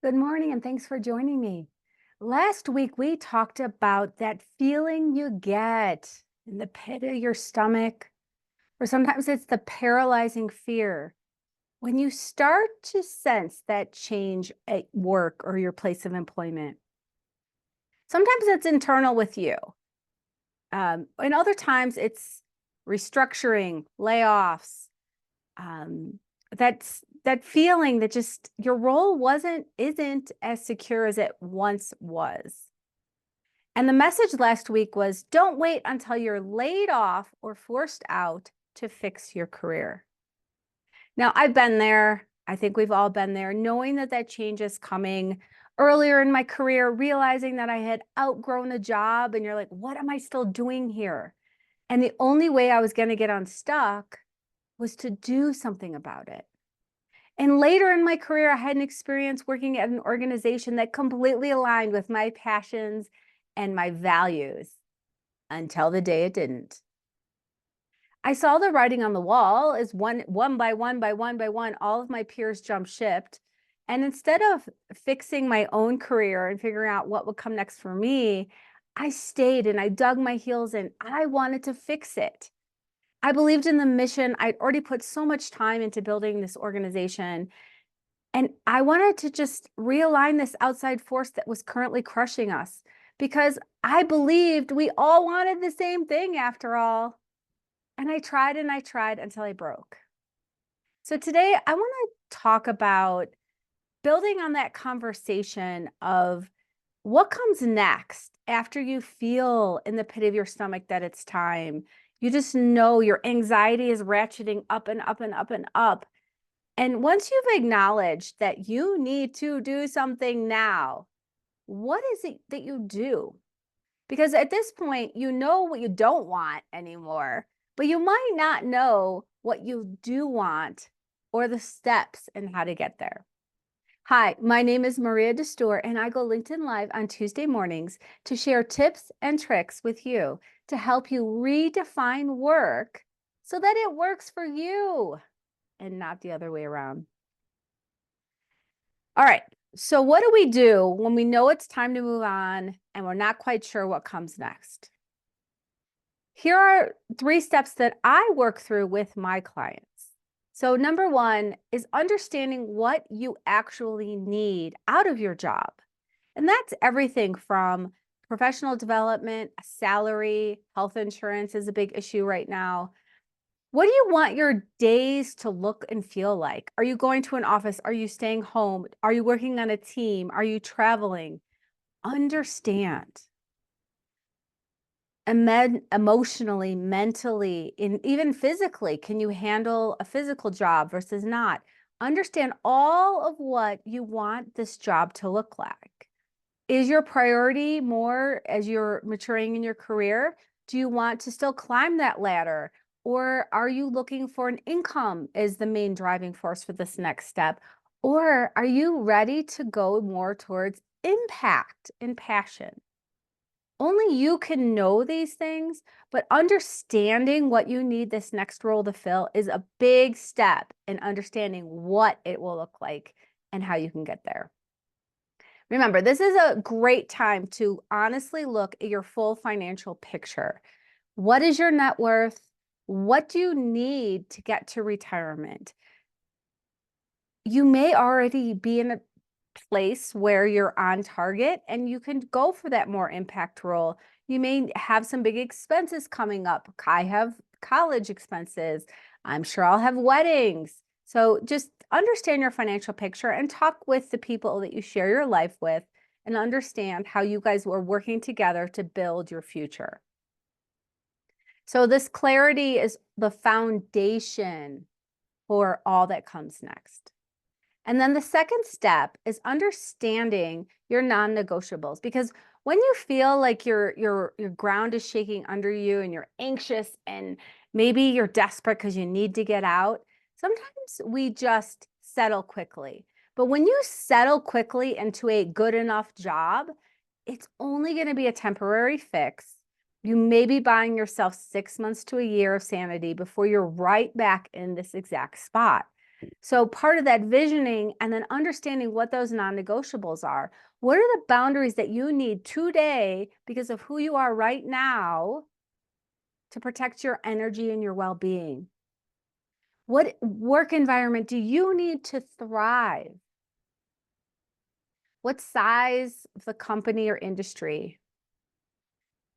Good morning, and thanks for joining me. Last week, we talked about that feeling you get in the pit of your stomach, or sometimes it's the paralyzing fear. When you start to sense that change at work or your place of employment, sometimes it's internal with you. And other times it's restructuring, layoffs, that's that feeling that just your role isn't as secure as it once was. And the message last week was don't wait until you're laid off or forced out to fix your career. Now, I've been there. I think we've all been there, knowing that that change is coming. Earlier in my career, realizing that I had outgrown a job, and you're like, what am I still doing here? And the only way I was going to get unstuck was to do something about it. And later in my career, I had an experience working at an organization that completely aligned with my passions and my values until the day it didn't. I saw the writing on the wall as one by one, all of my peers jumped ship. And instead of fixing my own career and figuring out what would come next for me, I stayed and I dug my heels in. I wanted to fix it. I believed in the mission. I'd already put so much time into building this organization. And I wanted to just realign this outside force that was currently crushing us because I believed we all wanted the same thing after all. And I tried until I broke. So today I want to talk about building on that conversation of what comes next after you feel in the pit of your stomach that it's time. You just know your anxiety is ratcheting up and up and up and up. And once you've acknowledged that you need to do something now, what is it that you do? Because at this point, you know what you don't want anymore, but you might not know what you do want or the steps and how to get there. Hi, my name is Maria Destor, and I go LinkedIn Live on Tuesday mornings to share tips and tricks with you to help you redefine work so that it works for you and not the other way around. All right, so what do we do when we know it's time to move on and we're not quite sure what comes next? Here are 3 steps that I work through with my clients. So number 1 is understanding what you actually need out of your job. And that's everything from professional development, salary, health insurance is a big issue right now. What do you want your days to look and feel like? Are you going to an office? Are you staying home? Are you working on a team? Are you traveling? Understand. Emotionally, mentally, and even physically, can you handle a physical job versus not? Understand all of what you want this job to look like. Is your priority more as you're maturing in your career? Do you want to still climb that ladder? Or are you looking for an income as the main driving force for this next step? Or are you ready to go more towards impact and passion? Only you can know these things, but understanding what you need this next role to fill is a big step in understanding what it will look like and how you can get there. Remember, this is a great time to honestly look at your full financial picture. What is your net worth? What do you need to get to retirement? You may already be in a place where you're on target and you can go for that more impact role. You may have some big expenses coming up. I have college expenses. I'm sure I'll have weddings. So just understand your financial picture and talk with the people that you share your life with and understand how you guys are working together to build your future. So this clarity is the foundation for all that comes next. And then the second step is understanding your non-negotiables, because when you feel like your ground is shaking under you and you're anxious and maybe you're desperate because you need to get out, sometimes we just settle quickly. But when you settle quickly into a good enough job, it's only going to be a temporary fix. You may be buying yourself 6 months to a year of sanity before you're right back in this exact spot. So part of that visioning and then understanding what those non-negotiables are. What are the boundaries that you need today because of who you are right now to protect your energy and your well-being? What work environment do you need to thrive? What size of the company or industry?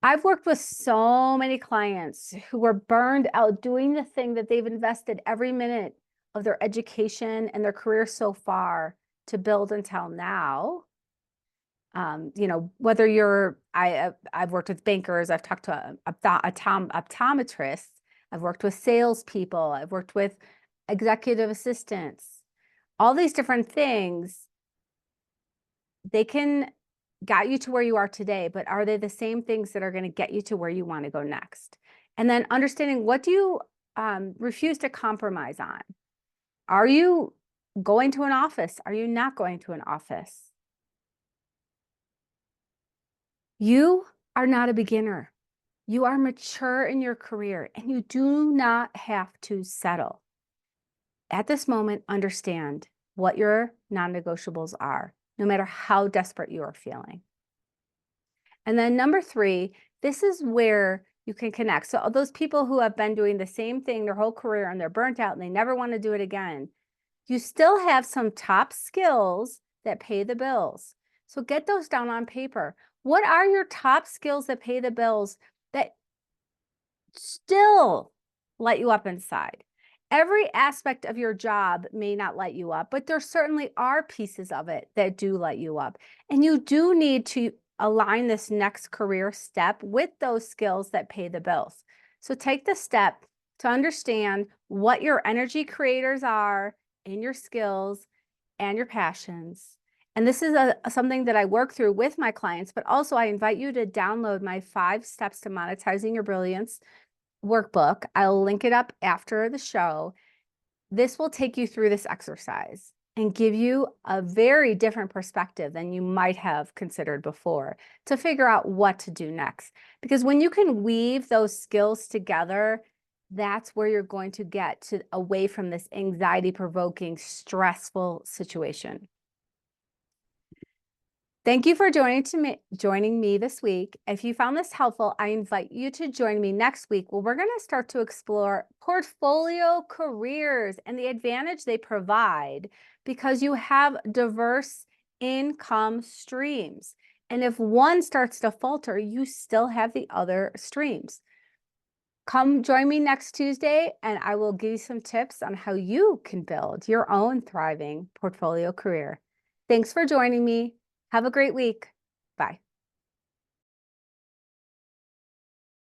I've worked with so many clients who were burned out doing the thing that they've invested every minute of their education and their career so far to build until now. Whether I've worked with bankers, I've talked to optometrists, I've worked with salespeople, I've worked with executive assistants, all these different things. They can got you to where you are today, but are they the same things that are going to get you to where you want to go next? And then understanding, what do you refuse to compromise on? Are you going to an office? Are you not going to an office? You are not a beginner. You are mature in your career and you do not have to settle. At this moment, understand what your non-negotiables are, no matter how desperate you are feeling. And then number 3, this is where you can connect. So those people who have been doing the same thing their whole career and they're burnt out and they never want to do it again, you still have some top skills that pay the bills. So get those down on paper. What are your top skills that pay the bills that still light you up inside? Every aspect of your job may not light you up, but there certainly are pieces of it that do light you up. And you do need to align this next career step with those skills that pay the bills. So take the step to understand what your energy creators are in your skills and your passions. And this is something that I work through with my clients, but also I invite you to download my 5 steps to monetizing your brilliance workbook. I'll link it up after the show. This will take you through this exercise and give you a very different perspective than you might have considered before to figure out what to do next. Because when you can weave those skills together, that's where you're going to get to away from this anxiety-provoking, stressful situation. Thank you for joining me this week. If you found this helpful, I invite you to join me next week where we're going to start to explore portfolio careers and the advantage they provide because you have diverse income streams. And if one starts to falter, you still have the other streams. Come join me next Tuesday and I will give you some tips on how you can build your own thriving portfolio career. Thanks for joining me. Have a great week. Bye.